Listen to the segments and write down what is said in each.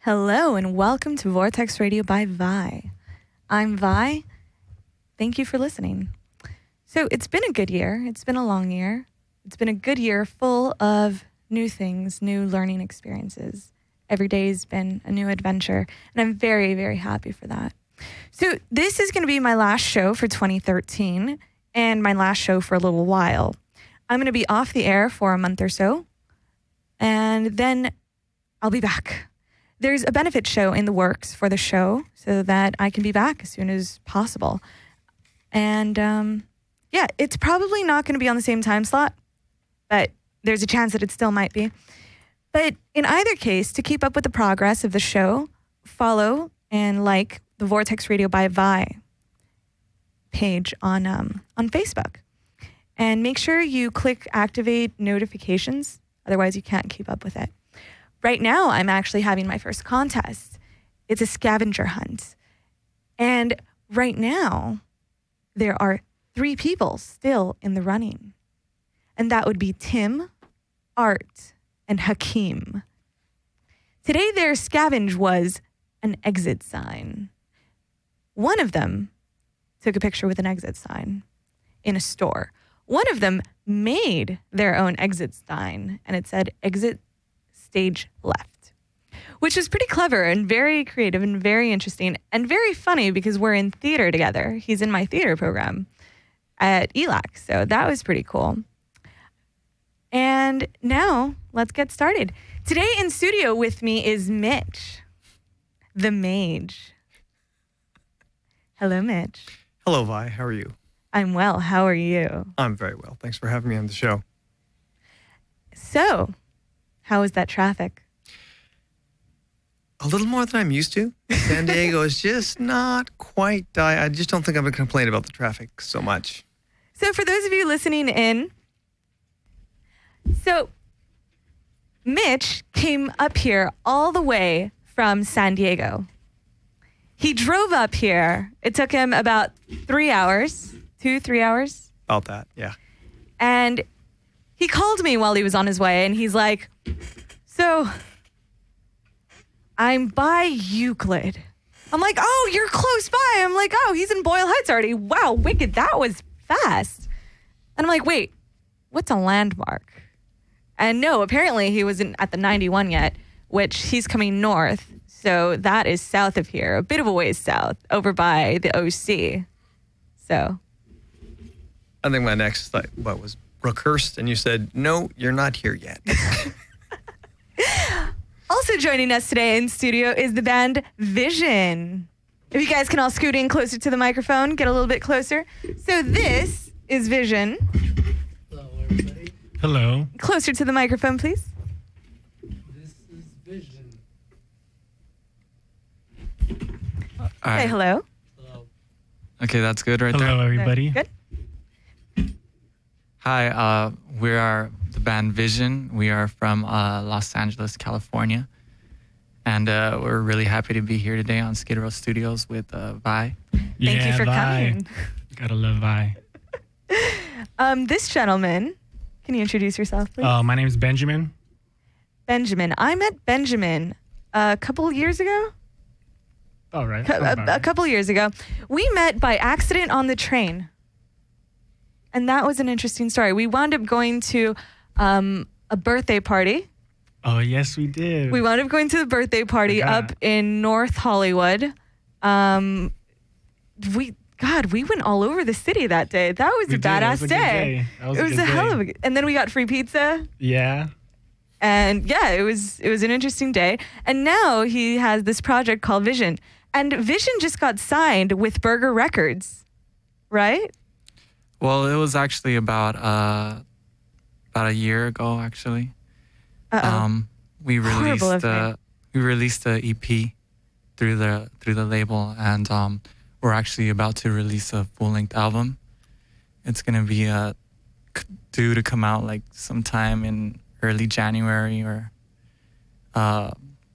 Hello and welcome to Vortex Radio by Vi. I'm Vi. Thank you for listening. So it's been a good year. It's been a long year. It's been a good year full of new things, new learning experiences. Every day has been a new adventure, and I'm very, very happy for that. So this is going to be my last show for 2013 and my last show for a little while. I'm going to be off the air for a month or so, and then I'll be back. There's a benefit show in the works for the show so that I can be back as soon as possible. And it's probably not going to be on the same time slot, but there's a chance that it still might be. But in either case, to keep up with the progress of the show, follow and like the Vortex Radio by Vi page on Facebook. And make sure you click activate notifications. Otherwise, you can't keep up with it. Right now, I'm actually having my first contest. It's a scavenger hunt. And right now, there are 3 people still in the running. And that would be Tim, Art, and Hakeem. Today, their scavenge was an exit sign. One of them took a picture with an exit sign in a store. One of them made their own exit sign, and it said, exit stage left, which is pretty clever and very creative and very interesting and very funny because we're in theater together. He's in my theater program at ELAC, so that was pretty cool. And now let's get started. Today in studio with me is Mitch, the mage. Hello, Mitch. Hello, Vi. How are you? I'm well. How are you? I'm very well. Thanks for having me on the show. So, how was that traffic? A little more than I'm used to. San Diego is just not quite... I just don't think I'm going to complain about the traffic so much. So for those of you listening in, so Mitch came up here all the way from San Diego. He drove up here. It took him about 3 hours, 3 hours. About that, yeah. And he called me while he was on his way, and he's like, so I'm by Euclid. I'm like, oh, you're close by. I'm like, oh, he's in Boyle Heights already. Wow, wicked. That was fast. And I'm like, wait, what's a landmark? And no, apparently he wasn't at the 91 yet, which he's coming north. So that is south of here, a bit of a ways south, over by the OC. So I think my next thought, was Brookhurst, and you said, no, you're not here yet. Also joining us today in studio is the band Vision. If you guys can all scoot in closer to the microphone, get a little bit closer. So this is Vision. Hello, everybody. Hello. Closer to the microphone, please. This is Vision. Say hello. Hello. Okay, that's good right Hello, there. everybody. Good. Hi, we are the band Vision. We are from Los Angeles, California. And we're really happy to be here today on Skidrow Studios with Vi. Thank you for coming. Gotta love Vi. This gentleman, can you introduce yourself, please? My name's Benjamin. Benjamin. I met Benjamin a couple years ago. All right. A couple years ago. We met by accident on the train. And that was an interesting story. We wound up going to a birthday party. Oh, yes, we did. We wound up going to the birthday party up in North Hollywood. We went all over the city that day. That was a badass day. It was a hell of a... And then we got free pizza. Yeah. And yeah, it was an interesting day. And now he has this project called Vision. And Vision just got signed with Burger Records, right? Well, it was actually about a year ago, actually. We released the EP through the label, and we're actually about to release a full-length album. It's gonna be due to come out like sometime in early January or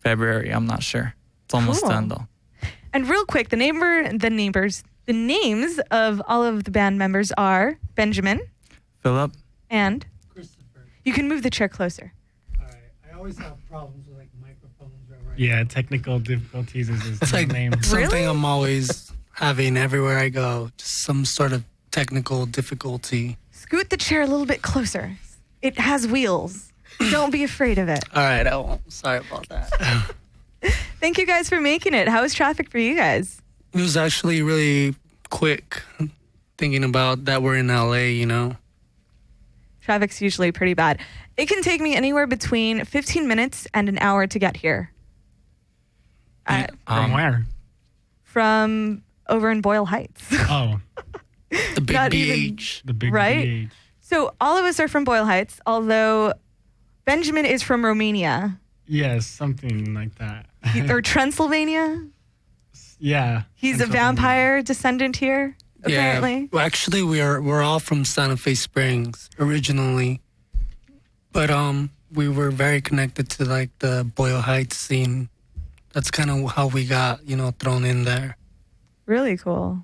February. I'm not sure. It's almost done though. And real quick, the names of all of the band members are Benjamin, Philip, and Christopher. you can move the chair closer. All right. I always have problems with like microphones right Yeah, technical difficulties is his It's like name. something Really? I'm always having everywhere I go. Just some sort of technical difficulty. Scoot the chair a little bit closer. It has wheels. Don't be afraid of it. All right, I won't. Sorry about that. Thank you guys for making it. How was traffic for you guys? It was actually really quick thinking about that we're in LA, you know? Traffic's usually pretty bad. It can take me anywhere between 15 minutes and an hour to get here. From where? From over in Boyle Heights. Oh, The big Not even- beach. the big Right? BH. So all of us are from Boyle Heights, although Benjamin is from Romania Yes, something like that. or Transylvania. Yeah. He's a Pennsylvania. vampire descendant here, apparently. Yeah. Well, actually, we're all from Santa Fe Springs originally, but we were very connected to like the Boyle Heights scene. That's kind of how we got, thrown in there. Really cool.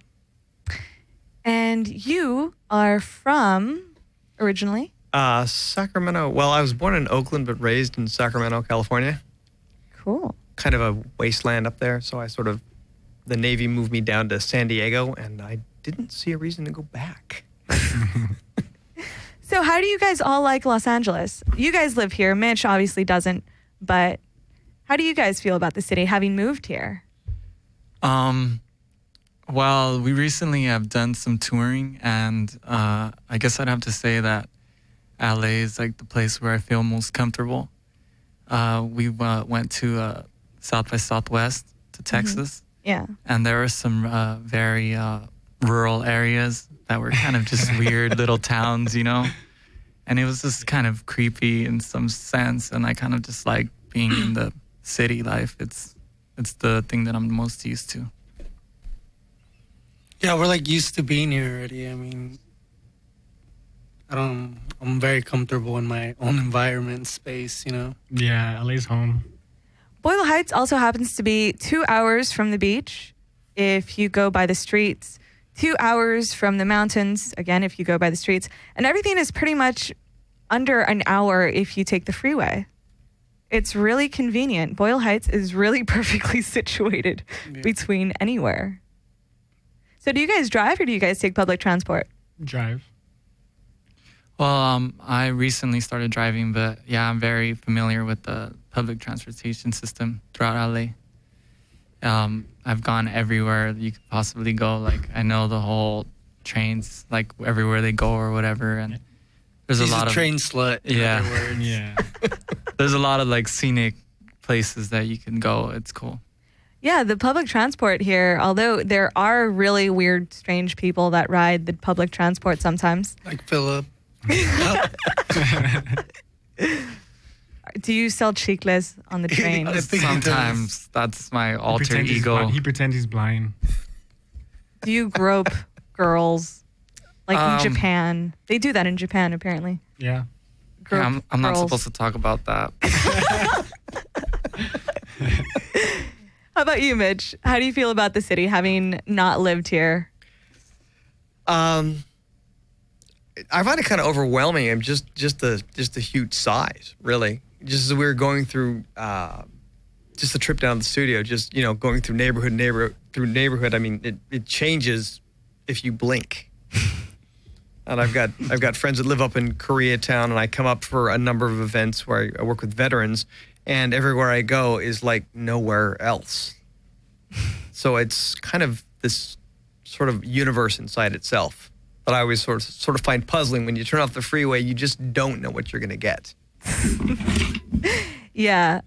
And you are from originally? Sacramento. Well, I was born in Oakland, but raised in Sacramento, California. Cool. Kind of a wasteland up there. So the Navy moved me down to San Diego, and I didn't see a reason to go back. So how do you guys all like Los Angeles? You guys live here. Mitch obviously doesn't, but how do you guys feel about the city having moved here? Well, we recently have done some touring, and I guess I'd have to say that LA is like the place where I feel most comfortable. We went to South by Southwest to Texas, Yeah. and there were some very rural areas that were kind of just weird little towns, and it was just kind of creepy in some sense, and I kind of just like being in the city life. It's the thing that I'm most used to. Yeah, we're like used to being here already. I mean, I'm very comfortable in my own environment space, Yeah, LA's home. Boyle Heights also happens to be 2 hours from the beach if you go by the streets, 2 hours from the mountains, again, if you go by the streets. And everything is pretty much under an hour if you take the freeway. It's really convenient. Boyle Heights is really perfectly situated between anywhere. So do you guys drive or do you guys take public transport? Drive. Well, I recently started driving, but yeah, I'm very familiar with the public transportation system throughout LA. I've gone everywhere you could possibly go. Like, I know the whole trains, like everywhere they go or whatever. And there's He's a lot a of train slut. in Yeah. other words. Yeah. there's a lot of like scenic places that you can go. It's cool. Yeah, the public transport here, although there are really weird, strange people that ride the public transport sometimes. Like Philip. Do you sell chicles on the train? I think he does. Sometimes that's my alter Pretends he's ego. blind. He pretends he's blind. Do you grope girls? Like in Um, Japan. They do that in Japan, apparently. Yeah. Grope Yeah, I'm not girls. supposed to talk about that. How about you, Mitch? How do you feel about the city, having not lived here? I find it kind of overwhelming. I'm just the huge size, really. Just as we were going through, just the trip down to the studio, just going through neighborhood. I mean, it changes if you blink. And I've got friends that live up in Koreatown, and I come up for a number of events where I work with veterans, and everywhere I go is like nowhere else. So it's kind of this sort of universe inside itself that I always sort of find puzzling. When you turn off the freeway, you just don't know what you're going to get. Yeah.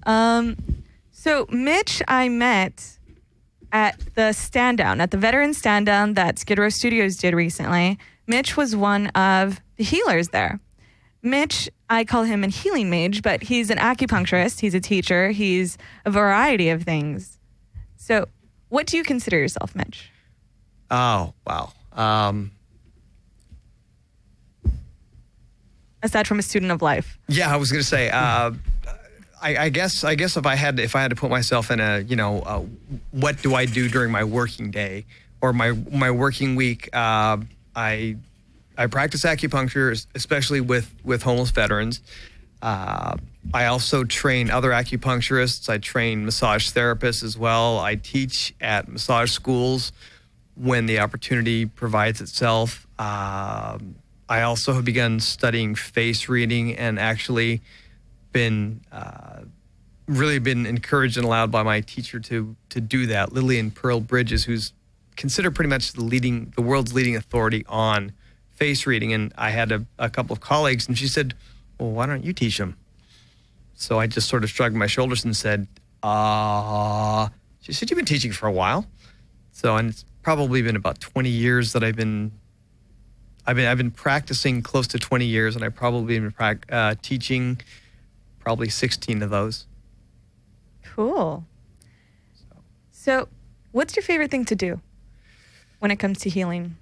So Mitch, I met at the stand down, at the veteran stand down that Skidrow Studios did recently. Mitch was one of the healers there. Mitch, I call him a healing mage, but he's an acupuncturist. He's a teacher. He's a variety of things. So what do you consider yourself, Mitch? Oh, wow. Aside from a student of life. Yeah, I was going to say, I guess if I had to put myself in a, what do I do during my working day or my working week? I practice acupuncture, especially with homeless veterans. I also train other acupuncturists. I train massage therapists as well. I teach at massage schools when the opportunity provides itself. I also have begun studying face reading and actually been really been encouraged and allowed by my teacher to do that, Lillian Pearl Bridges, who's considered pretty much the world's leading authority on face reading. And I had a couple of colleagues, and she said, well, why don't you teach them? So I just sort of shrugged my shoulders and said, she said, you've been teaching for a while. So, and it's probably been about 20 years that I've been practicing, close to 20 years, and I've probably been teaching probably 16 of those. Cool. So what's your favorite thing to do when it comes to healing?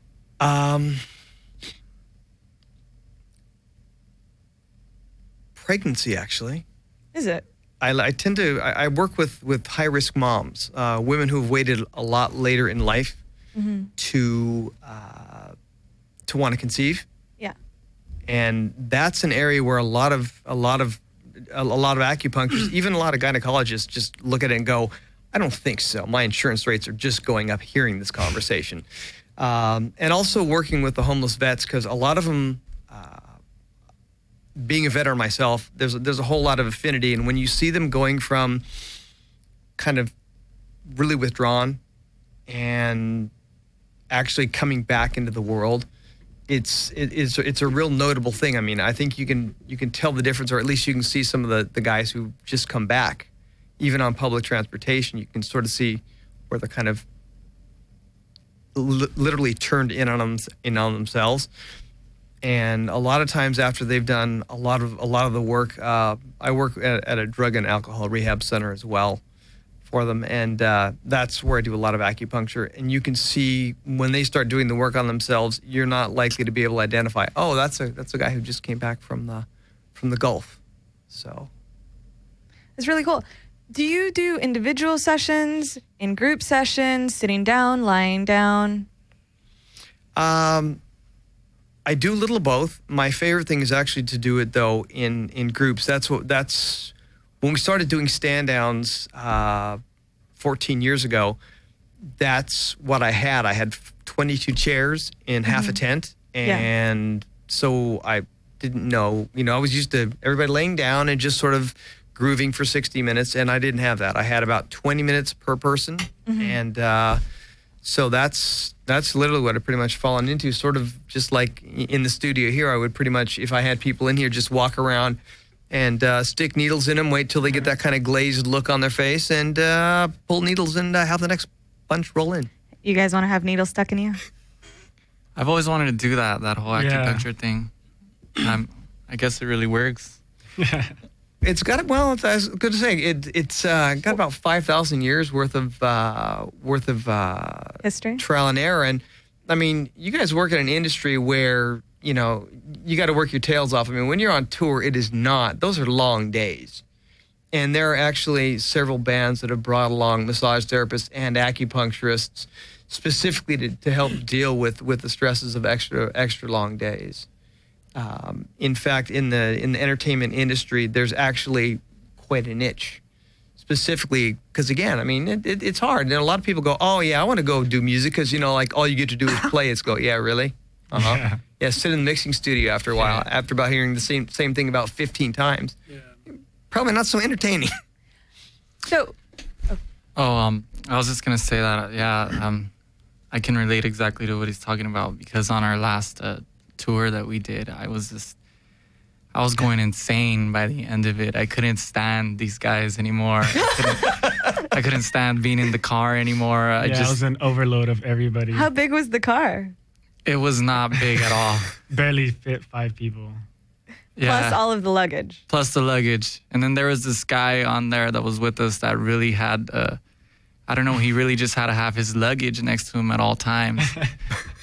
Pregnancy, actually. Is it? I tend to, I work with high-risk moms, women who have waited a lot later in life to want to conceive. Yeah. And that's an area where a lot of acupuncturists, even a lot of gynecologists, just look at it and go, I don't think so. My insurance rates are just going up hearing this conversation. And also working with the homeless vets, because a lot of them, being a veteran myself, there's a whole lot of affinity. And when you see them going from kind of really withdrawn and actually coming back into the world, it's a real notable thing. I mean, I think you can tell the difference, or at least you can see some of the guys who just come back, even on public transportation. You can sort of see where they're kind of literally turned in on themselves. And a lot of times after they've done a lot of the work, I work at a drug and alcohol rehab center as well for them, and that's where I do a lot of acupuncture. And you can see when they start doing the work on themselves, you're not likely to be able to identify, oh, that's a guy who just came back from the Gulf. So it's really cool. Do you do individual sessions, in group sessions, sitting down, lying down? I do a little of both. My favorite thing is actually to do it though in groups. That's when we started doing stand downs 14 years ago. That's what I had. I had 22 chairs in half a tent, and so I didn't know. I was used to everybody laying down and just sort of grooving for 60 minutes, and I didn't have that. I had about 20 minutes per person, and so that's literally what I've pretty much fallen into, sort of just like in the studio here. I would pretty much, if I had people in here, just walk around and stick needles in them, wait till they get that kind of glazed look on their face, and pull needles and have the next bunch roll in. You guys want to have needles stuck in you? I've always wanted to do that whole acupuncture thing. I guess it really works. It's got, well, I was good to say, it's got about 5,000 years worth of history, trial and error. And I mean, you guys work in an industry where, you got to work your tails off. I mean, when you're on tour, those are long days. And there are actually several bands that have brought along massage therapists and acupuncturists specifically to help deal with the stresses of extra long days. In fact, in the entertainment industry, there's actually quite a niche, specifically because, again, I mean, it's hard. And a lot of people go, oh, yeah, I want to go do music because, like all you get to do is play. It's go, yeah, really? Uh-huh. Yeah, sit in the mixing studio after a while, after about hearing the same thing about 15 times. Yeah. Probably not so entertaining. So, I was just going to say that, I can relate exactly to what he's talking about, because on our last tour that we did, I was going insane by the end of it. I couldn't stand these guys anymore. I couldn't stand being in the car anymore. It was an overload of everybody. How big was the car? It was not big at all. Barely fit 5 people. Yeah. Plus all of the luggage. Plus the luggage. And then there was this guy on there that was with us that really had, he really just had to have his luggage next to him at all times.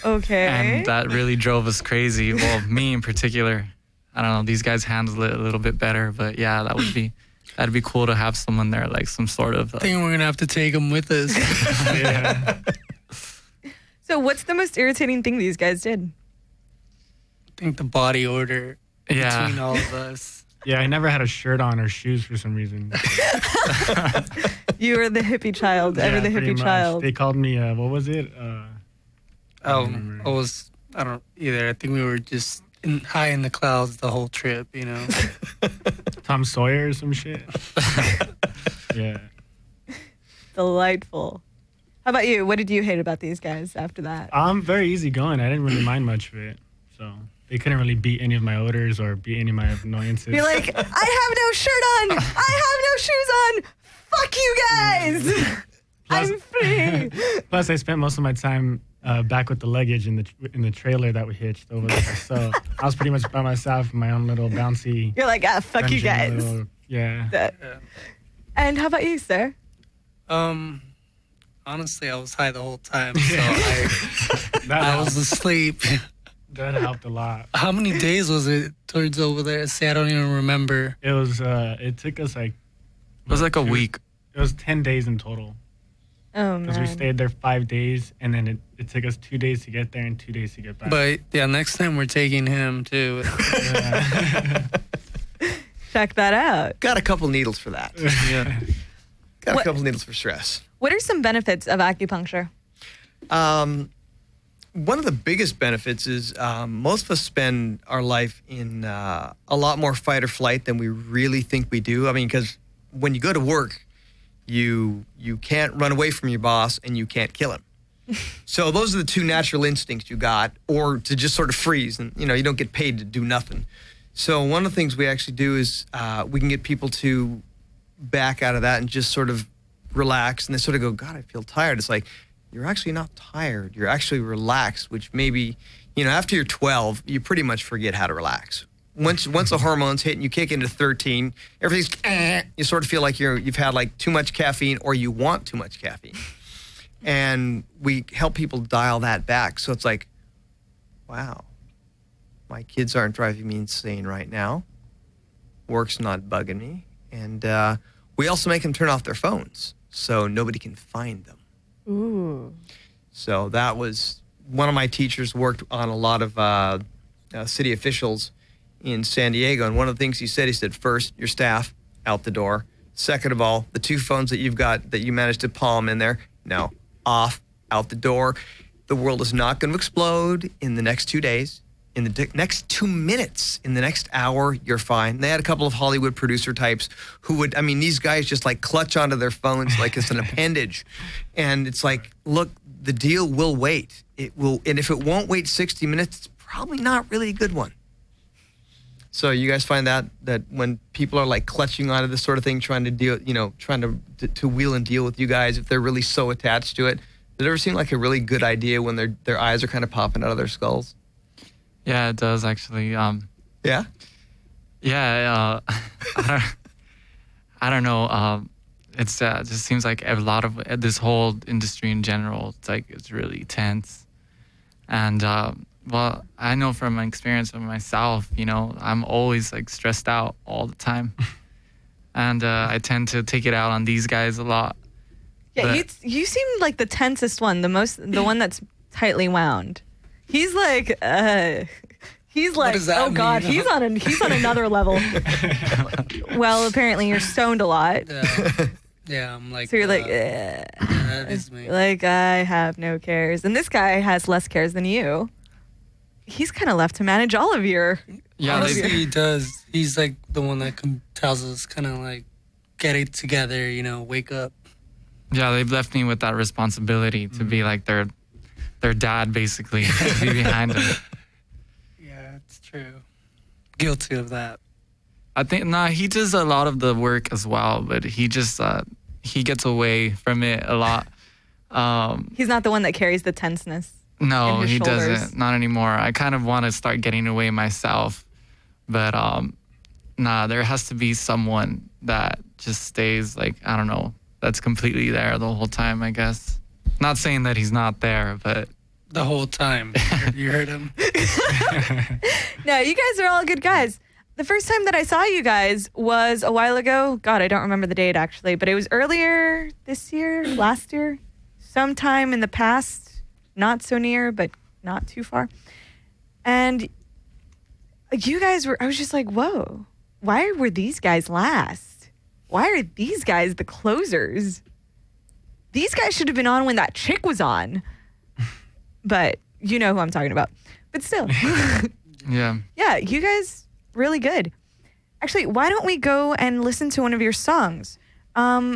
Okay. And that really drove us crazy. Well, me in particular. I don't know, these guys handle it a little bit better, but yeah, that'd be cool to have someone there, like some sort of... I think we're going to have to take him with us. Yeah. So what's the most irritating thing these guys did? I think the body order between all of us. Yeah, I never had a shirt on or shoes for some reason. You were the hippie child. Ever the pretty hippie much. child. They called me, what was it? I don't either. I think we were just high in the clouds the whole trip, you know. Tom Sawyer or some shit. Yeah. Delightful. How about you? What did you hate about these guys after that? I'm very easygoing. I didn't really mind much of it. So they couldn't really beat any of my odors or beat any of my annoyances. You're like, I have no shirt on. I have no shoes on. Fuck you guys. I'm free. Plus, I spent most of my time back with the luggage in the trailer that we hitched over there. So I was pretty much by myself in my own little bouncy. You're like, fuck you guys. Yeah. And how about you, sir? Honestly, I was high the whole time, so I was asleep. That helped a lot. How many days was it towards over there? See, I don't even remember. It was. It took us like. It was like a week. It was 10 days in total. Oh, man. Because we stayed there 5 days, and then it took us 2 days to get there and 2 days to get back. But yeah, next time we're taking him too. Yeah. Check that out. Got a couple needles for that. Yeah. Got What- a couple needles for stress. What are some benefits of acupuncture? One of the biggest benefits is most of us spend our life in a lot more fight or flight than we really think we do. I mean, because when you go to work, you can't run away from your boss and you can't kill him. So those are the two natural instincts you got, or to just sort of freeze and, you don't get paid to do nothing. So one of the things we actually do is we can get people to back out of that and just sort of relax, and they sort of go, God, I feel tired. It's like, you're actually not tired. You're actually relaxed, which maybe, after you're 12, you pretty much forget how to relax. Once the hormones hit and you kick into 13, everything's, you sort of feel like you've had like too much caffeine, or you want too much caffeine. And we help people dial that back. So it's like, wow, my kids aren't driving me insane right now. Work's not bugging me. And we also make them turn off their phones so nobody can find them. Ooh. So that was one of my teachers worked on a lot of city officials in San Diego. And one of the things he said, first, your staff out the door. Second of all, the two phones that you've got that you managed to palm in there, no, off, out the door. The world is not going to explode in the next 2 days. In the next 2 minutes, in the next hour, you're fine. They had a couple of Hollywood producer types who would, these guys just like clutch onto their phones like it's an appendage. And it's like, look, the deal will wait. It will, and if it won't wait 60 minutes, it's probably not really a good one. So you guys find that when people are like clutching onto this sort of thing, trying to deal, trying to wheel and deal with you guys, if they're really so attached to it, does it ever seem like a really good idea when their eyes are kind of popping out of their skulls? Yeah, it does actually. Yeah? Yeah, I don't know. It just seems like a lot of this whole industry in general, it's really tense. And, well, I know from my experience of myself, I'm always like stressed out all the time. And I tend to take it out on these guys a lot. Yeah, But- you seem like the tensest one, the one that's tightly wound. He's like, does that oh God, mean? he's on another level. Well, apparently you're stoned a lot. Yeah, I'm like. So you're like, yeah, that is me. like, I have no cares. And this guy has less cares than you. He's kind of left to manage all of your. Yeah, Honestly, he does. He's like the one that tells us kind of like, get it together, wake up. Yeah, they've left me with that responsibility to be like their dad, basically, to be behind them. Yeah, it's true. Guilty of that. I think he does a lot of the work as well, but he just he gets away from it a lot. He's not the one that carries the tenseness. No, in his he shoulders. doesn't. Not anymore. I kind of want to start getting away myself, but there has to be someone that just stays like, I don't know, that's completely there the whole time, I guess. Not saying that he's not there, but The whole time. You heard him? No, you guys are all good guys. The first time that I saw you guys was a while ago. God, I don't remember the date actually, but it was earlier this year, last year, sometime in the past, not so near, but not too far. And you guys were, I was just like, whoa, why were these guys last? Why are these guys the closers? These guys should have been on when that chick was on. But you know who I'm talking about. But still. Yeah. Yeah, you guys really good. Actually, why don't we go and listen to one of your songs? Your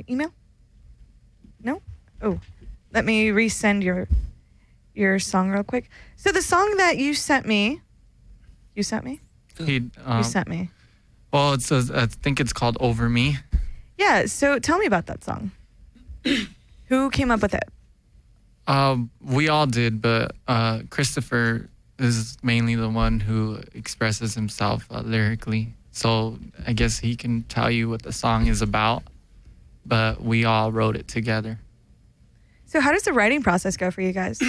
email? No? Oh, let me resend your song real quick. So the song that you sent me. You sent me? You sent me. Well, it says, I think it's called Over Me. Yeah, so tell me about that song. Who came up with it? We all did, but Christopher is mainly the one who expresses himself lyrically. So I guess he can tell you what the song is about, but we all wrote it together. So how does the writing process go for you guys?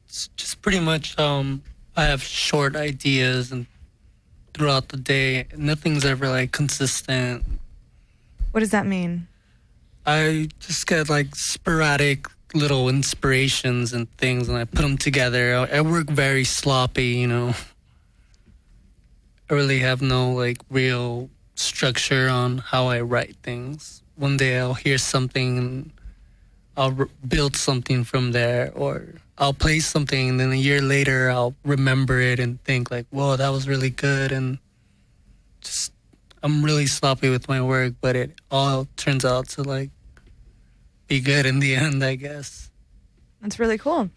It's just pretty much, I have short ideas and throughout the day, nothing's ever like consistent. What does that mean? I just get like sporadic little inspirations and things, and I put them together. I work very sloppy, you know. I really have no like real structure on how I write things. One day I'll hear something and I'll build something from there, or I'll play something and then a year later I'll remember it and think like, whoa, that was really good. And just, I'm really sloppy with my work, but it all turns out to like be good in the end, I guess. That's really cool.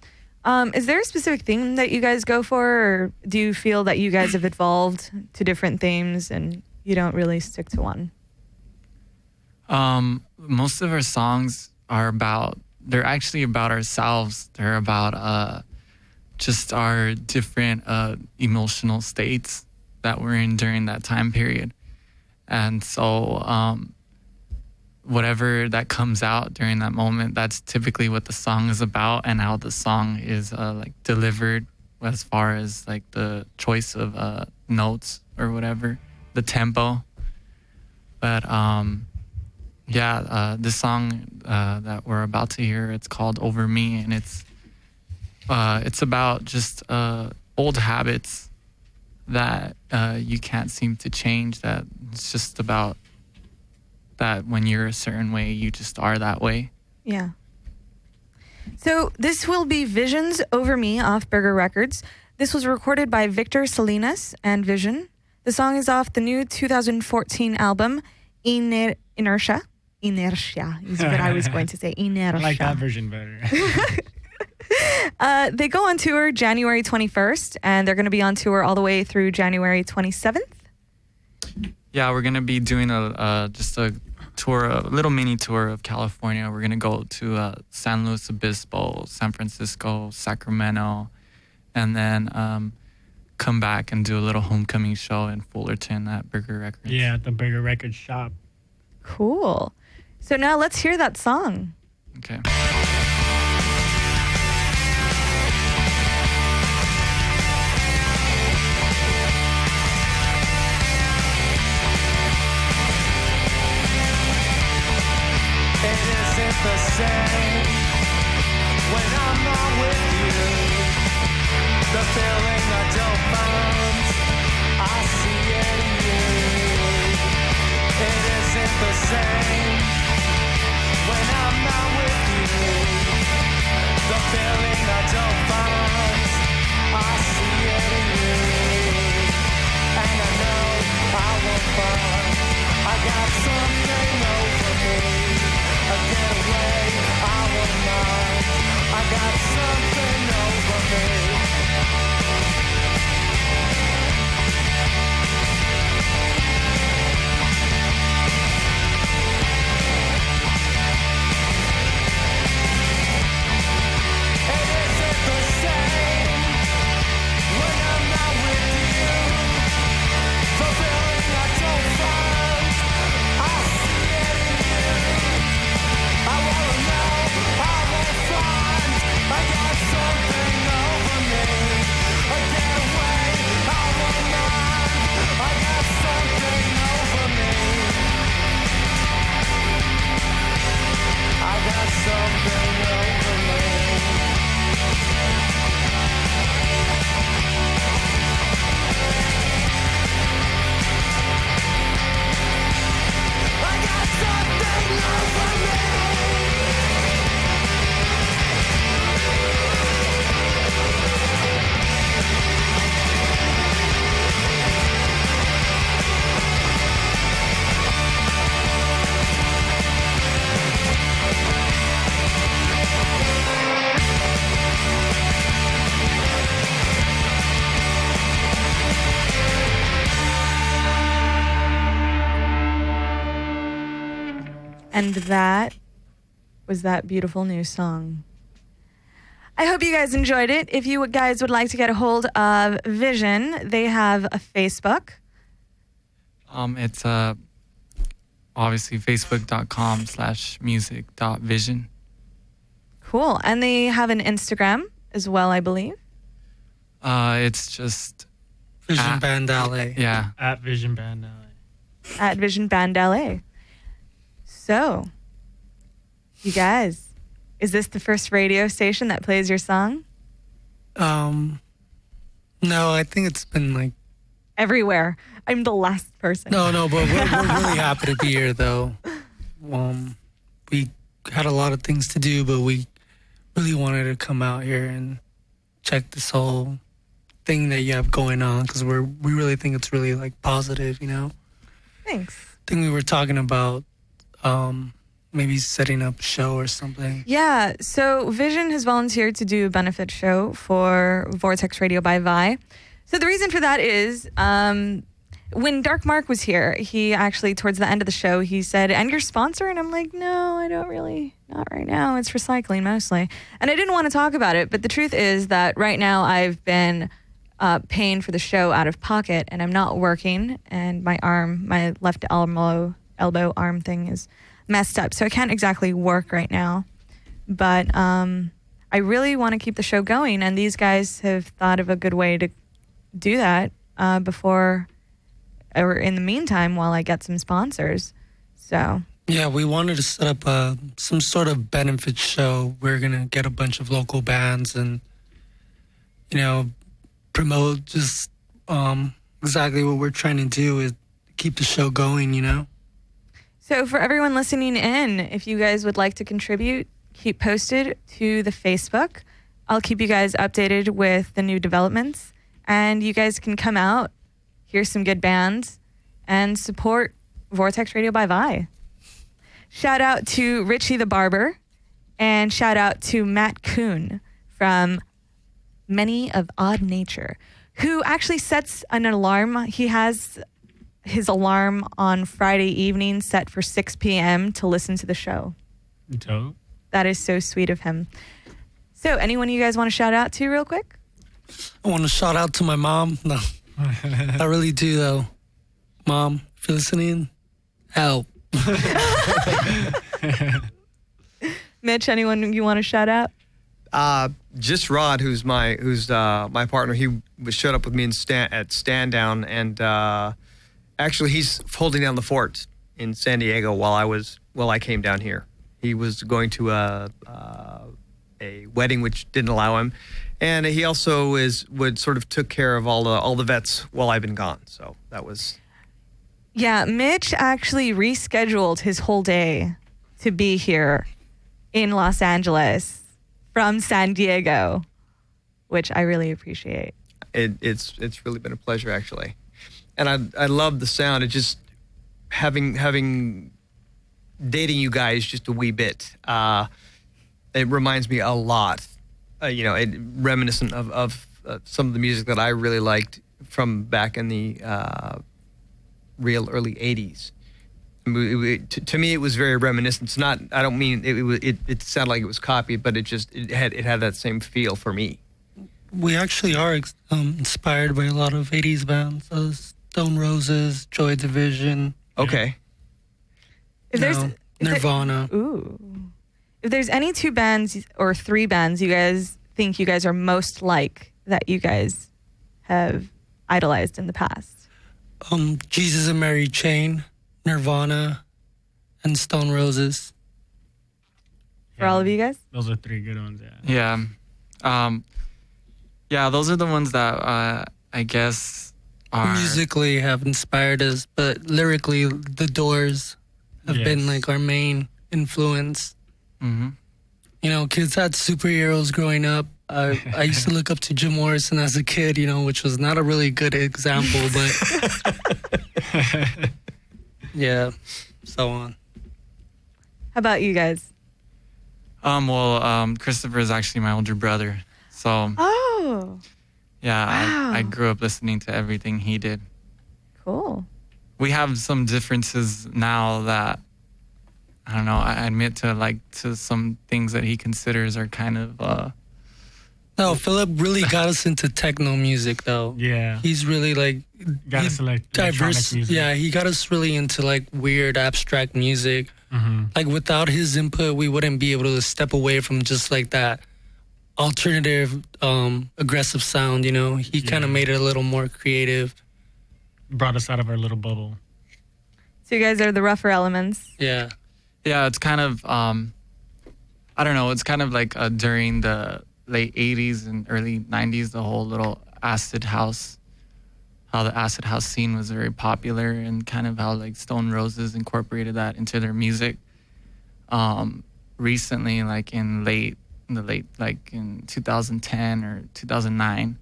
Is there a specific theme that you guys go for, or do you feel that you guys have evolved to different themes and you don't really stick to one? Most of our songs they're actually about ourselves. They're about just our different emotional states that we're in during that time period. And so whatever that comes out during that moment, that's typically what the song is about, and how the song is like delivered as far as like the choice of notes or whatever, the tempo. But this song that we're about to hear, it's called Over Me, and it's about just old habits that you can't seem to change. That it's just about that when you're a certain way, you just are that way. Yeah. So this will be Visions Over Me off Burger Records. This was recorded by Victor Salinas and Vision. The song is off the new 2014 album, Inertia. Inertia is what I was going to say. Inertia. I like that version better. They go on tour January 21st, and they're going to be on tour all the way through January 27th. Yeah, we're going to be doing just a tour, a little mini tour of California. We're going to go to San Luis Obispo, San Francisco, Sacramento, and then come back and do a little homecoming show in Fullerton at Burger Records. Yeah, at the Burger Records shop. Cool. So now let's hear that song. Okay. It isn't the same when I'm not with you. The feeling I don't find, I see it in you. It isn't the same when I'm not with you. The feeling I don't find, I see it in you. And I know I won't find I got something over me. I get away, I won't mind. I got something over me. It isn't the same when I'm not with you. The feeling I don't find, I And that was that beautiful new song. I hope you guys enjoyed it. If you guys would like to get a hold of Vision, they have a Facebook. It's obviously facebook.com/music.vision. Cool. And they have an Instagram as well, I believe. It's just Vision Band LA. Yeah. At Vision Band LA. At Vision Band LA. So, you guys, is this the first radio station that plays your song? No, I think it's been like Everywhere. I'm the last person. no, but we're really happy to be here though. We had a lot of things to do, but we really wanted to come out here and check this whole thing that you have going on because we really think it's really like positive, you know. Thanks. I think we were talking about maybe setting up a show or something. Yeah, so Vision has volunteered to do a benefit show for Vortex Radio by Vi. So the reason for that is when Dark Mark was here, he actually, towards the end of the show, he said, and your sponsor? And I'm like, no, I don't really, not right now. It's recycling mostly. And I didn't want to talk about it, but the truth is that right now I've been paying for the show out of pocket and I'm not working and my left elbow arm thing is messed up. So I can't exactly work right now. But I really want to keep the show going and these guys have thought of a good way to do that before or in the meantime while I get some sponsors. So yeah, we wanted to set up some sort of benefit show. We're gonna get a bunch of local bands and promote just exactly what we're trying to do is keep the show going, So for everyone listening in, if you guys would like to contribute, keep posted to the Facebook. I'll keep you guys updated with the new developments and you guys can come out, hear some good bands, and support Vortex Radio by Vi. Shout out to Richie the Barber, and shout out to Matt Kuhn from Many of Odd Nature, who actually sets an alarm. He has his alarm on Friday evening set for 6 p.m. to listen to the show. Dope. That is so sweet of him. So anyone you guys want to shout out to real quick? I want to shout out to my mom. No, I really do though. Mom, if you're listening, help. Mitch, anyone you want to shout out? Just Rod, who's my partner. He showed up with me at Stand Down, and actually he's holding down the fort in San Diego while I came down here. He was going to a wedding which didn't allow him, and he also took care of all the vets while I've been gone. So that was. Yeah, Mitch actually rescheduled his whole day to be here in Los Angeles from San Diego, which I really appreciate. It's really been a pleasure, actually. And I love the sound. It just having dating you guys just a wee bit. It reminds me a lot, reminiscent of some of the music that I really liked from back in the real early 80s. To me, it was very reminiscent. It's not. I don't mean it sounded like it was copied, but it had that same feel for me. We actually are inspired by a lot of 80s bands. Stone Roses, Joy Division. Okay. Nirvana. If there's any two bands or three bands you guys think you guys are most like that you guys have idolized in the past. Jesus and Mary Chain, Nirvana, and Stone Roses. For all of you guys? Those are three good ones, yeah. Yeah, those are the ones that I guess are... Musically have inspired us, but lyrically, The Doors have been like our main influence. Mm-hmm. Kids had superheroes growing up. I used to look up to Jim Morrison as a kid, which was not a really good example, but yeah, so on. How about you guys? Christopher is actually my older brother, so yeah, wow. I grew up listening to everything he did. Cool. We have some differences now that I don't know. I admit to some things that he considers are kind of. No, Philip really got us into techno music, though. Yeah. He's really got us like diverse. Music. Yeah, he got us really into weird abstract music. Mm-hmm. Without his input, we wouldn't be able to step away from just that alternative, aggressive sound. He kind of made it a little more creative. Brought us out of our little bubble. So you guys are the rougher elements. Yeah. Yeah, it's kind of I don't know. It's kind of during the late 80s and early 90s, the whole little acid house, how the acid house scene was very popular, and kind of how Stone Roses incorporated that into their music. Recently, in 2010 or 2009,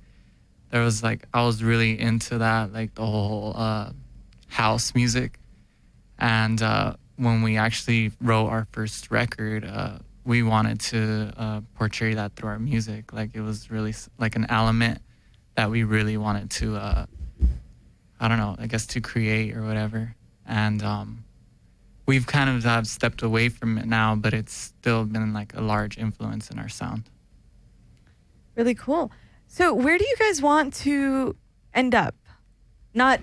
there was I was really into that, the whole house music. And when we actually wrote our first record, we wanted to portray that through our music. It was really an element that we really wanted to, I don't know, I guess to create or whatever. And we've kind of have stepped away from it now, but it's still been a large influence in our sound. Really cool. So where do you guys want to end up? Not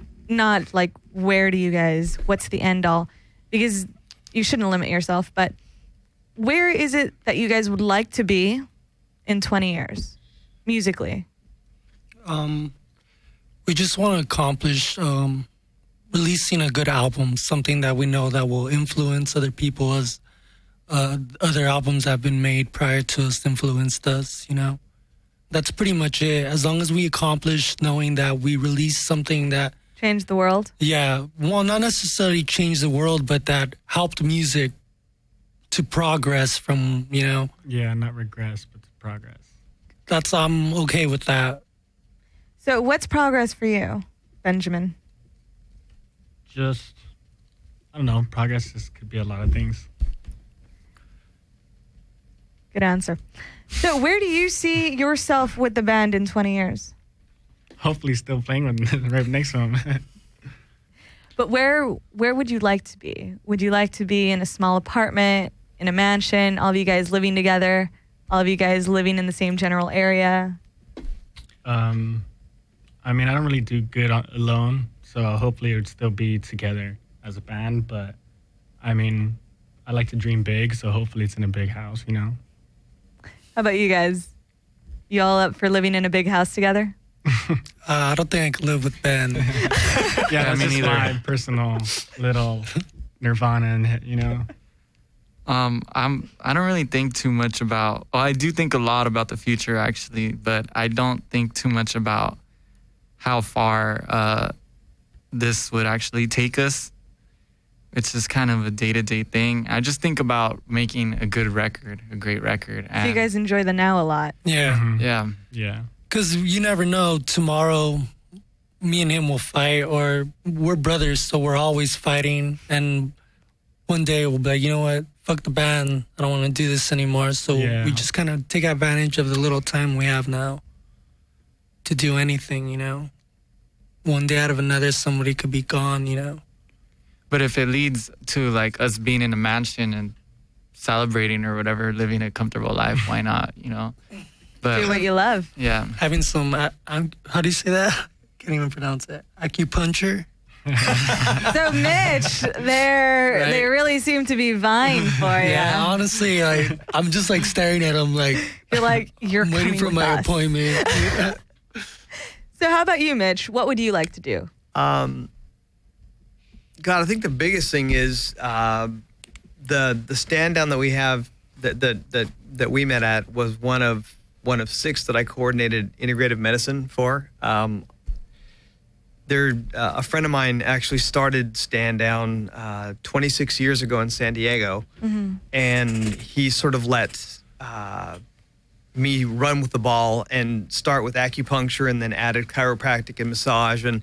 where do you guys, what's the end all? Because you shouldn't limit yourself, but where is it that you guys would like to be in 20 years, musically? We just want to accomplish releasing a good album, something that we know that will influence other people as other albums that have been made prior to us influenced us, That's pretty much it. As long as we accomplish knowing that we release something that Change the world? Yeah. Well, not necessarily change the world, but that helped music to progress from, Yeah, not regress, but to progress. I'm okay with that. So what's progress for you, Benjamin? Just, I don't know, progress could be a lot of things. Good answer. So where do you see yourself with the band in 20 years? Hopefully still playing with right next to him. But where would you like to be? Would you like to be in a small apartment, in a mansion, all of you guys living together, all of you guys living in the same general area? I don't really do good alone, so hopefully it would still be together as a band. But I like to dream big, so hopefully it's in a big house, How about you guys? You all up for living in a big house together? I don't think I could live with Ben. Yeah, that's just my personal little nirvana, I don't really think too much about. Well, I do think a lot about the future actually, but I don't think too much about how far this would actually take us. It's just kind of a day-to-day thing. I just think about making a good record, a great record. So you guys enjoy the now a lot. Yeah. Mm-hmm. Yeah. Because you never know, tomorrow me and him will fight, or we're brothers, so we're always fighting. And one day we'll be like, you know what, fuck the band. I don't want to do this anymore. So we just kind of take advantage of the little time we have now to do anything, One day out of another, somebody could be gone, But if it leads to us being in a mansion and celebrating or whatever, living a comfortable life, why not, But, do what you love. Yeah. Having some, how do you say that? Can't even pronounce it. Acupuncture? So Mitch, they really seem to be vying for you. Yeah, honestly, I'm just staring at him you're I'm waiting for my appointment. So how about you, Mitch? What would you like to do? God, I think the biggest thing is the stand down that we have that we met at was one of 6 that I coordinated integrative medicine for. A friend of mine actually started Stand Down 26 years ago in San Diego, and he sort of let me run with the ball and start with acupuncture and then added chiropractic and massage and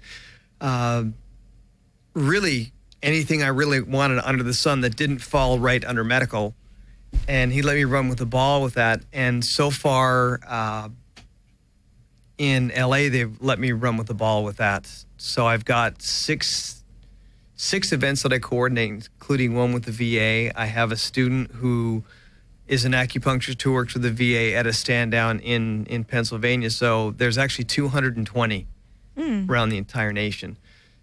really anything I really wanted under the sun that didn't fall right under medical. And he let me run with the ball with that. And so far in LA, they've let me run with the ball with that. So I've got 6 6 events that I coordinate, including one with the VA. I have a student who is an acupuncturist who works with the VA at a stand down in Pennsylvania. So there's actually 220 around the entire nation.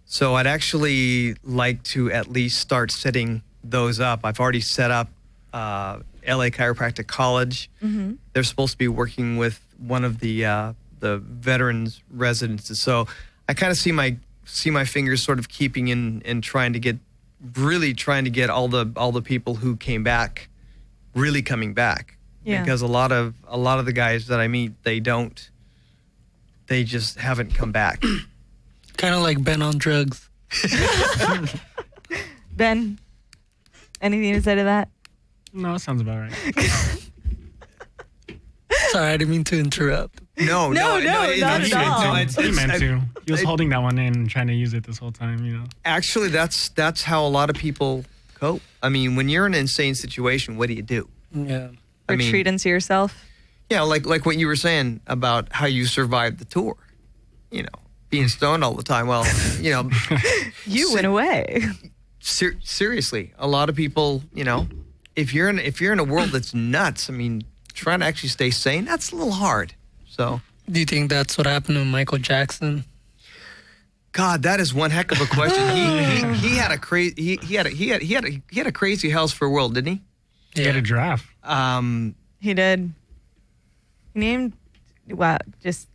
So I'd actually like to at least start setting those up. I've already set up LA Chiropractic College. They're supposed to be working with one of the veterans residences. So I kind of see my fingers sort of keeping in and trying to get all the people who came back really coming back. Yeah. Because a lot of the guys that I meet, they just haven't come back. Kind of like Ben on drugs. Ben, anything to say to that? No, that sounds about right. Sorry, I didn't mean to interrupt. No, not at all. He meant to. He was holding that one in and trying to use it this whole time, you know. Actually, that's how a lot of people cope. I mean, when you're in an insane situation, what do you do? Yeah. Retreat into yourself? Yeah, like what you were saying about how you survived the tour. You know, being stoned all the time. Well, you know. You went away. Seriously, a lot of people, you know, if you're in a world that's nuts, I mean, trying to actually stay sane, that's a little hard. So, Do you think that's what happened to Michael Jackson? God, that is one heck of a question. He had a crazy he had a crazy house for a world, didn't he? He had a giraffe. He did. He named, wow, just,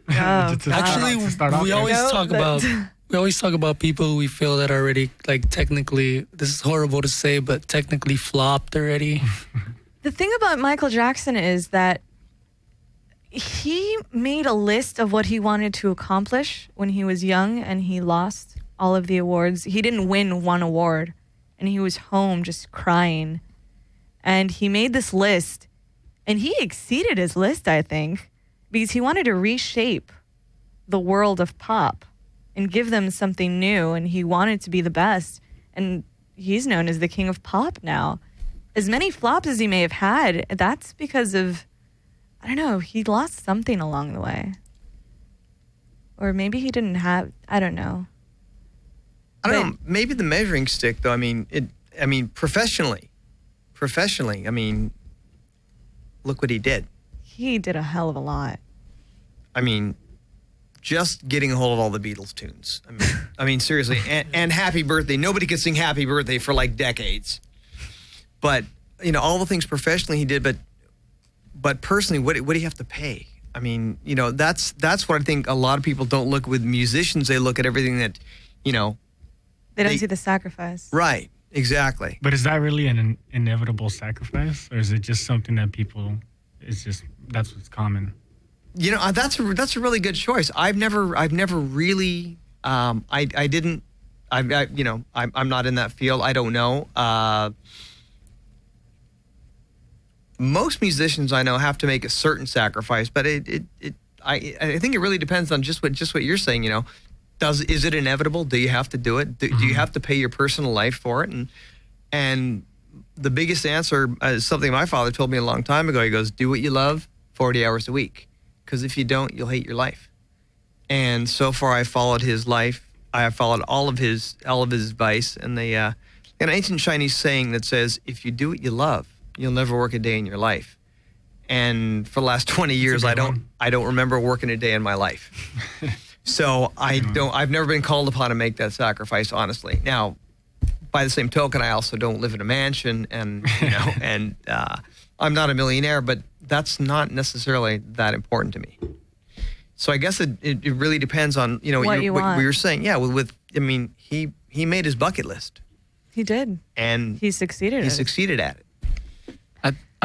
Actually, we always talk about people who we feel that are already, like, technically, this is horrible to say, but technically flopped already. The thing about Michael Jackson is that he made a list of what he wanted to accomplish when he was young, and he lost all of the awards. He didn't win one award, and he was home just crying. And he made this list, and he exceeded his list, I think, because he wanted to reshape the world of pop and give them something new, and he wanted to be the best. And he's known as the king of pop now. As many flops as he may have had, that's because of, I don't know, he lost something along the way. Or maybe he didn't have, I don't know. I don't know. Maybe the measuring stick, though. I mean, professionally, I mean, look what he did. He did a hell of a lot. I mean, just getting a hold of all the Beatles tunes. I mean, seriously. And Happy Birthday. Nobody could sing Happy Birthday for like decades. But, you know, all the things professionally he did, but personally, what do you have to pay? I mean, you know, that's what I think a lot of people don't look with musicians. They look at everything that, you know. They don't see the sacrifice. Right. Exactly. But is that really an inevitable sacrifice? Or is it just something that people, that's what's common? You know, that's a really good choice. I've never really, I'm not in that field. I don't know. Most musicians I know have to make a certain sacrifice, but I think it really depends on just what you're saying. You know, is it inevitable? Do you have to do it? Do you have to pay your personal life for it? And the biggest answer is something my father told me a long time ago. He goes, "Do what you love, 40 hours a week, because if you don't, you'll hate your life." And so far, I followed his life. I have followed all of his advice. And an ancient Chinese saying that says, "If you do what you love, you'll never work a day in your life." And for the last 20 years, I don't remember working a day in my life. So I've never been called upon to make that sacrifice, honestly. Now, by the same token, I also don't live in a mansion, and you know, and I'm not a millionaire, but that's not necessarily that important to me. So I guess it really depends on, you know, what we were saying. Yeah, he made his bucket list. He did. And he succeeded. He succeeded at it.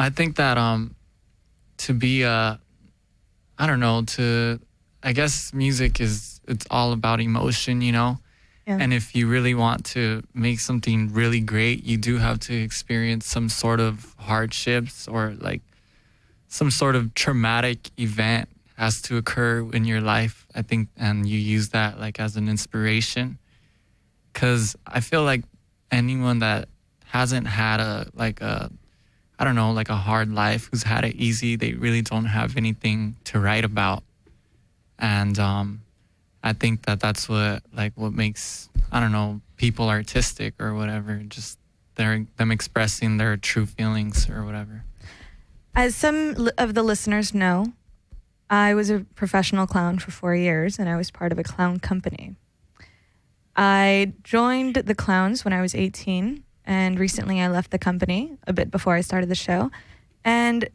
I think that to be I guess music it's all about emotion, you know. Yeah. And if you really want to make something really great, you do have to experience some sort of hardships, or like some sort of traumatic event has to occur in your life, I think, and you use that like as an inspiration. Because I feel like anyone that hasn't had a hard life, who's had it easy, they really don't have anything to write about. And I think that that's what makes, I don't know, people artistic or whatever. Just them expressing their true feelings or whatever. As some of the listeners know, I was a professional clown for 4 years, and I was part of a clown company. I joined the clowns when I was 18, and recently I left the company a bit before I started the show. And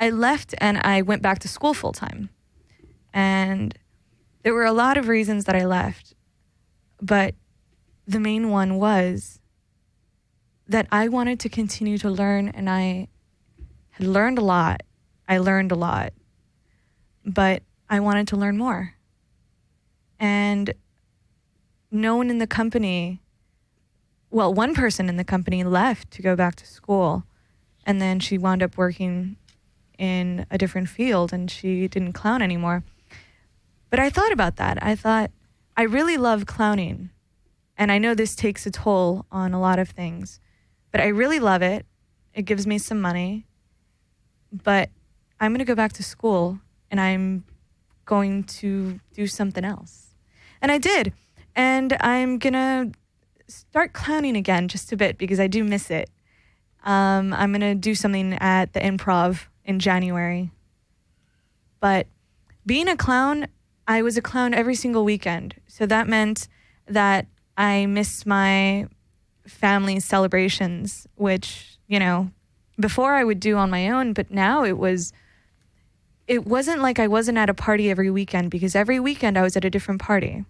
I left and I went back to school full time. And there were a lot of reasons that I left, but the main one was that I wanted to continue to learn, and I had learned a lot. I learned a lot, but I wanted to learn more. And no one in the company, well, one person in the company left to go back to school, and then she wound up working in a different field, and she didn't clown anymore. But I thought about that. I thought, I really love clowning, and I know this takes a toll on a lot of things, but I really love it. It gives me some money, but I'm going to go back to school, and I'm going to do something else. And I did. And I'm going to start clowning again just a bit because I do miss it. I'm going to do something at the Improv in January. But being a clown, I was a clown every single weekend. So that meant that I missed my family celebrations, which, you know, before I would do on my own, but now it wasn't like I wasn't at a party every weekend, because every weekend I was at a different party.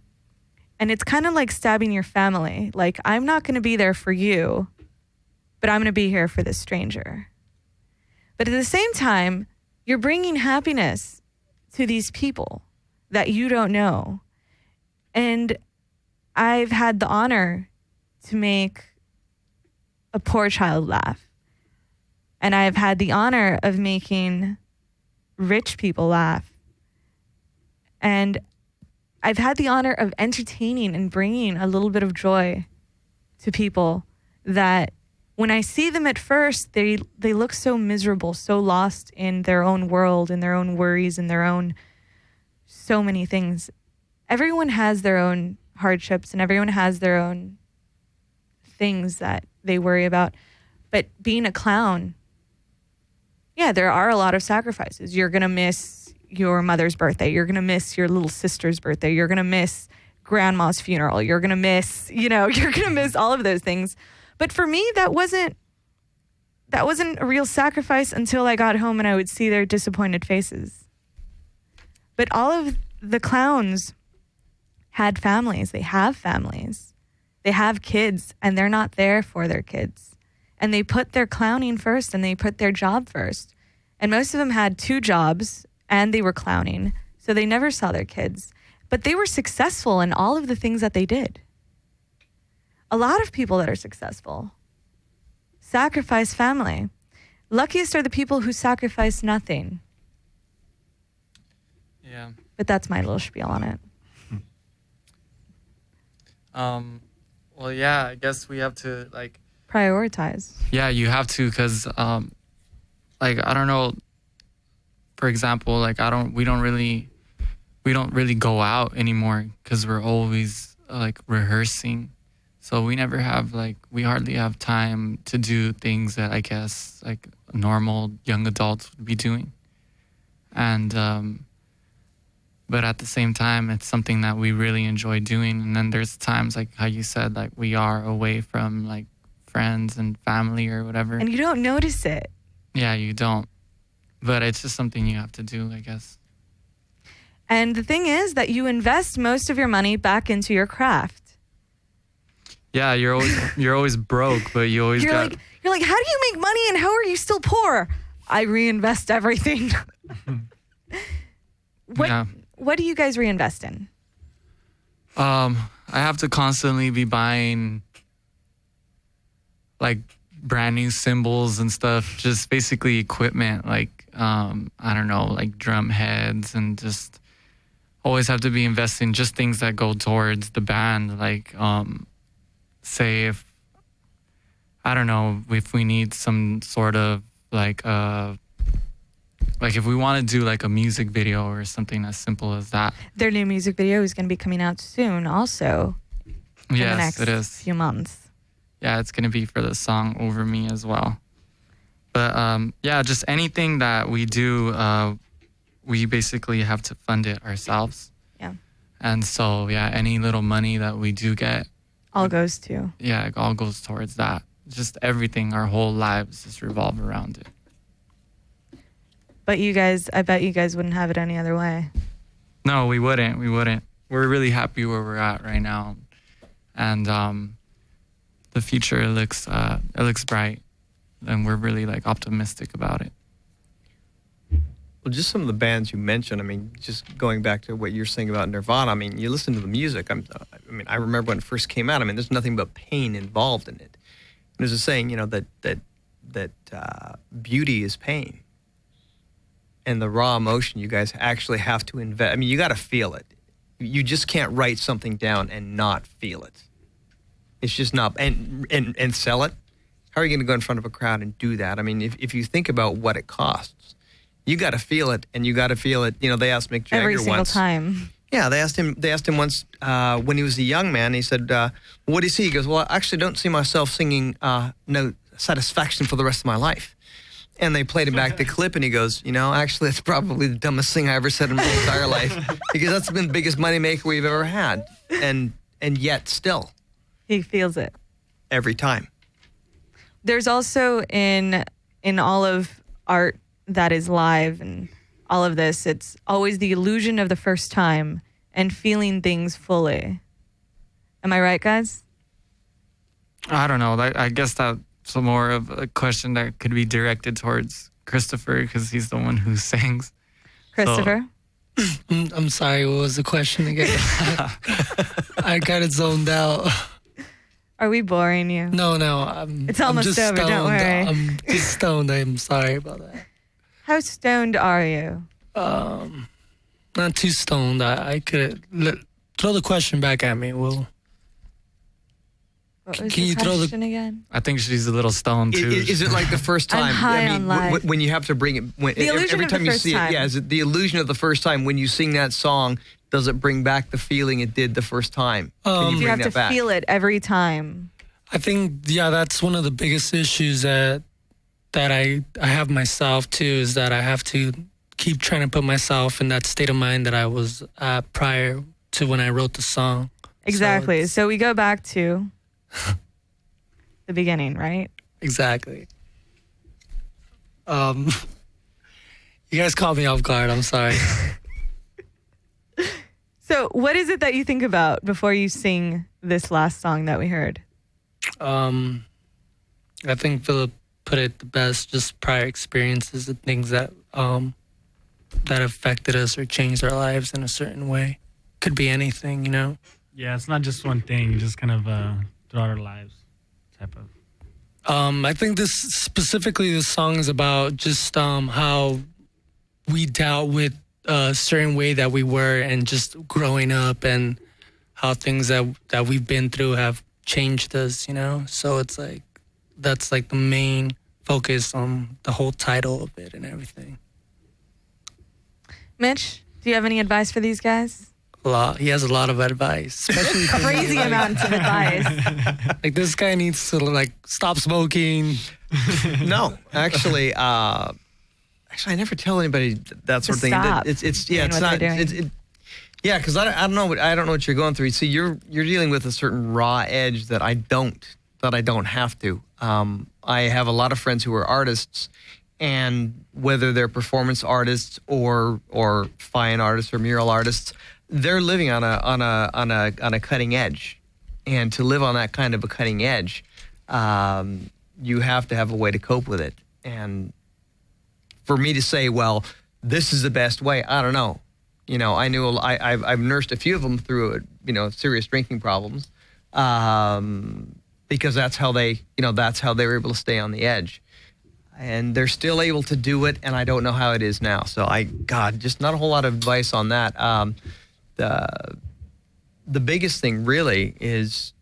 And it's kind of like stabbing your family. Like, I'm not going to be there for you, but I'm going to be here for this stranger. But at the same time, you're bringing happiness to these people that you don't know. And I've had the honor to make a poor child laugh. And I've had the honor of making rich people laugh. And I've had the honor of entertaining and bringing a little bit of joy to people that when I see them at first, they look so miserable, so lost in their own world, in their own worries, in their own so many things. Everyone has their own hardships and everyone has their own things that they worry about. But being a clown, yeah, there are a lot of sacrifices. You're going to miss your mother's birthday. You're going to miss your little sister's birthday. You're going to miss grandma's funeral. You're going to miss, you're going to miss all of those things. But for me, that wasn't a real sacrifice until I got home and I would see their disappointed faces. But all of the clowns had families. They have families. They have kids, and they're not there for their kids. And they put their clowning first, and they put their job first. And most of them had 2 jobs, and they were clowning, so they never saw their kids. But they were successful in all of the things that they did. A lot of people that are successful sacrifice family. Luckiest are the people who sacrifice nothing. Yeah. But that's my little spiel on it. Well, yeah, I guess we have to, prioritize. Yeah, you have to, because, I don't know, for example, we don't really go out anymore because we're always, rehearsing. So we never have, we hardly have time to do things that I guess, normal young adults would be doing. And, but at the same time, it's something that we really enjoy doing. And then there's times, like how you said, we are away from, friends and family or whatever. And you don't notice it. Yeah, you don't. But it's just something you have to do, I guess. And the thing is that you invest most of your money back into your craft. Yeah, you're always broke, but you always you're like, how do you make money and how are you still poor? I reinvest everything. What do you guys reinvest in? I have to constantly be buying brand new cymbals and stuff, just basically equipment, I don't know, drum heads, and just always have to be investing just things that go towards the band. Say if, I don't know, if we need some sort of Like if we want to do like a music video or something as simple as that. Their new music video is going to be coming out soon also. In the next it is. few months. Yeah, it's going to be for the song Over Me as well. But yeah, just anything that we do, we basically have to fund it ourselves. Yeah. And so, yeah, any little money that we do get. All goes to. Yeah, it all goes towards that. Just everything, our whole lives just revolve around it. But you guys, I bet you guys wouldn't have it any other way. No, we wouldn't. We're really happy where we're at right now. And the future looks bright. And we're really like optimistic about it. Well, just some of the bands you mentioned, I mean, just going back to what you're saying about Nirvana, I mean, you listen to the music. I remember when it first came out, I mean, there's nothing but pain involved in it. There's a saying, you know, that beauty is pain. And the raw emotion, you guys actually have to invest. I mean, you got to feel it. You just can't write something down and not feel it. It's just not, and sell it. How are you going to go in front of a crowd and do that? I mean, if you think about what it costs, you got to feel it, and you got to feel it. You know, they asked Mick Jagger every single once. time. Yeah, they asked him once when he was a young man. He said, "What do you see?" He goes, "Well, I actually don't see myself singing No Satisfaction for the rest of my life." And they played him back the clip, and he goes, "You know, actually, it's probably the dumbest thing I ever said in my entire life, because that's been the biggest moneymaker we've ever had, and yet still, He feels it. every time." There's also in all of art that is live and all of this, it's always the illusion of the first time and feeling things fully. Am I right, guys? I don't know. I guess that's more of a question that could be directed towards Christopher, because he's the one who sings. Christopher? I'm sorry, what was the question again? I kind of zoned out. Are we boring you? No, It's almost I'm just over, don't stoned. worry. I'm just stoned. I'm sorry about that. How stoned are you? Not too stoned. I could throw the question back at me, Will. What was Can the you throw the- question again? I think she's a little stoned too. Is it like the first time? I'm high on life. When you have to bring it, The illusion every of the time you first see time. it, yeah, is it the illusion of the first time when you sing that song? Does it bring back the feeling it did the first time? Can Do you bring have that to back? feel it every time? I think, yeah, that's one of the biggest issues that I have myself too, is that I have to keep trying to put myself in that state of mind that I was at prior to when I wrote the song. Exactly. it's- So we go back to the beginning, right? Exactly. You guys caught me off guard. I'm sorry. So what is it that you think about before you sing this last song that we heard? I think Philip put it the best, just prior experiences and things that that affected us or changed our lives in a certain way. Could be anything, you know? Yeah, it's not just one thing, just kind of throughout our lives type of. I think this song is about just how we dealt with a certain way that we were and just growing up, and how things that we've been through have changed us, you know? So it's like, that's like the main focus on the whole title of it and everything. Mitch, do you have any advice for these guys? A lot. He has a lot of advice. Especially for me, Crazy like, amounts of advice. like this guy needs to like stop smoking. No, actually, I never tell anybody that sort of thing. Stop It's yeah, doing it's what not. they're doing. Yeah, because I don't know what you're going through. See, you're dealing with a certain raw edge that I don't have to. I have a lot of friends who are artists, and whether they're performance artists or fine artists or mural artists, they're living on a cutting edge, and to live on that kind of a cutting edge, you have to have a way to cope with it. And for me to say, well, this is the best way, I don't know. You know, I've nursed a few of them through serious drinking problems, because that's how they were able to stay on the edge. And they're still able to do it, and I don't know how it is now. So just not a whole lot of advice on that. The biggest thing really is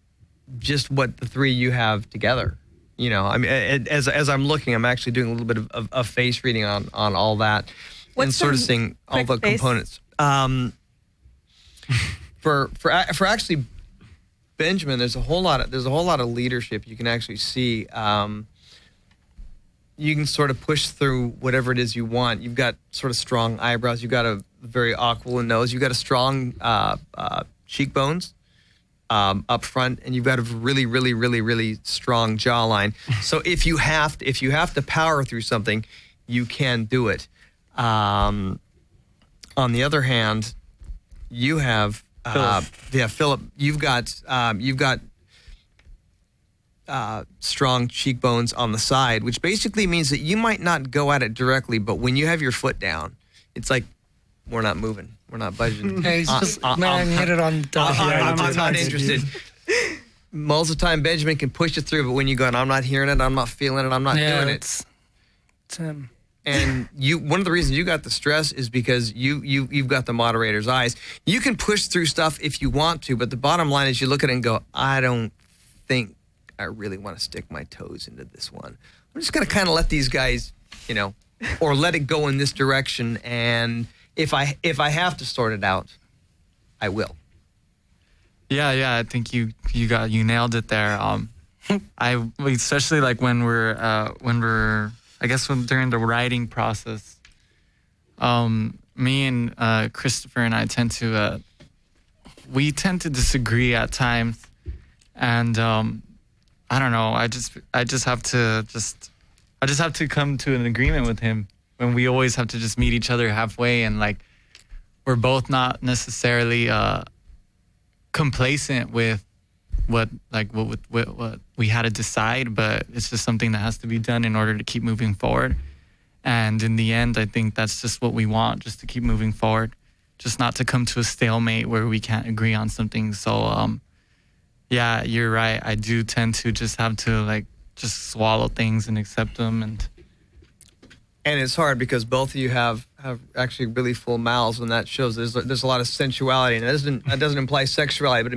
just what the three of you have together. You know, I mean, as I'm looking, I'm actually doing a little bit of face reading on all that, and sort of seeing all the components. For actually Benjamin, there's a whole lot of leadership you can actually see. You can sort of push through whatever it is you want. You've got sort of strong eyebrows. You've got a very aquiline nose. You've got a strong cheekbones up front, and you've got a really, really, really, really strong jawline. So if you have to power through something, you can do it. On the other hand, you have Philip. You've got strong cheekbones on the side, which basically means that you might not go at it directly, but when you have your foot down, it's like, we're not moving. We're not budging. Hey, he's just hit it on the top. I'm not interested. Most of the time, Benjamin can push it through, but when you go, I'm not hearing it, I'm not feeling it, I'm not doing it. It's him. And one of the reasons you got the stress is because you've got the moderator's eyes. You can push through stuff if you want to, but the bottom line is you look at it and go, I don't think I really want to stick my toes into this one. I'm just going to kind of let these guys, or let it go in this direction. And if I have to sort it out, I will. Yeah. I think you nailed it there. Especially like when we're I guess during the writing process, me and Christopher and I tend to disagree at times, and I don't know. I just have to come to an agreement with him when we always have to just meet each other halfway, and like we're both not necessarily complacent with what we had to decide, but it's just something that has to be done in order to keep moving forward. And in the end, I think that's just what we want, just to keep moving forward, just not to come to a stalemate where we can't agree on something. So yeah, you're right. I do tend to just have to just swallow things and accept them. And it's hard because both of you have actually really full mouths, and that shows there's a lot of sensuality, and that doesn't imply sexuality, but it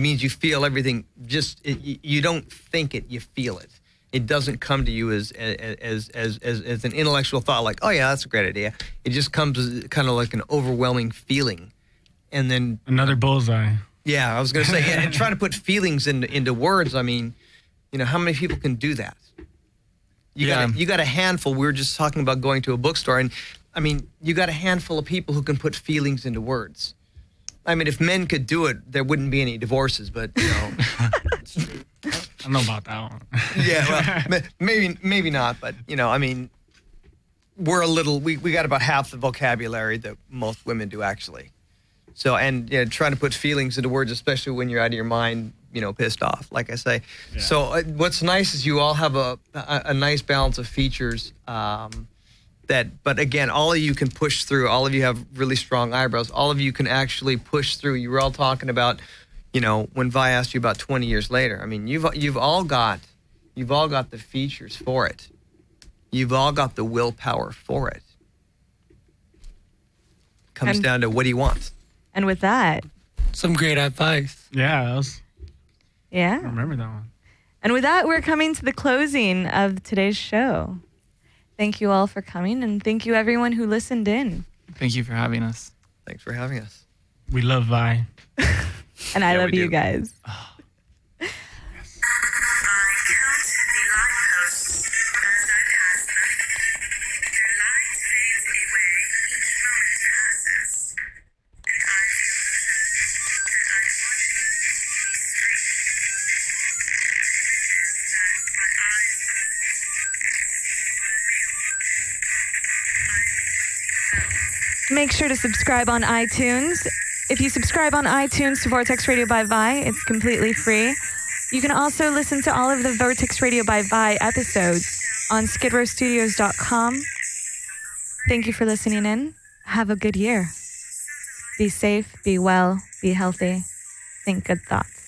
means you feel everything. You don't think it, you feel it. It doesn't come to you as an intellectual thought, like, oh yeah, that's a great idea. It just comes as kind of like an overwhelming feeling, and then another bullseye. Yeah, I was going to say, and trying to put feelings into words. I mean, how many people can do that? You got a handful. We were just talking about going to a bookstore, and I mean, you got a handful of people who can put feelings into words. I mean, if men could do it, there wouldn't be any divorces. But it's true. I don't know about that one. Yeah, well, maybe not. But I mean, we're we got about half the vocabulary that most women do actually. So, and trying to put feelings into words, especially when you're out of your mind, pissed off, like I say. Yeah. So what's nice is you all have a nice balance of features but again, all of you can push through. All of you have really strong eyebrows. All of you can actually push through. You were all talking about, when Vi asked you about 20 years later. I mean, you've all got the features for it. You've all got the willpower for it. Comes down to what do you want? And with that, some great advice. Yeah, I remember that one. And with that, we're coming to the closing of today's show. Thank you all for coming, and thank you everyone who listened in. Thank you for having us. Thanks for having us. We love Vi. And I love you guys. Make sure to subscribe on iTunes. If you subscribe on iTunes to Vortex Radio by Vi, it's completely free. You can also listen to all of the Vortex Radio by Vi episodes on skidrowstudios.com. Thank you for listening in. Have a good year. Be safe, be well, be healthy. Think good thoughts.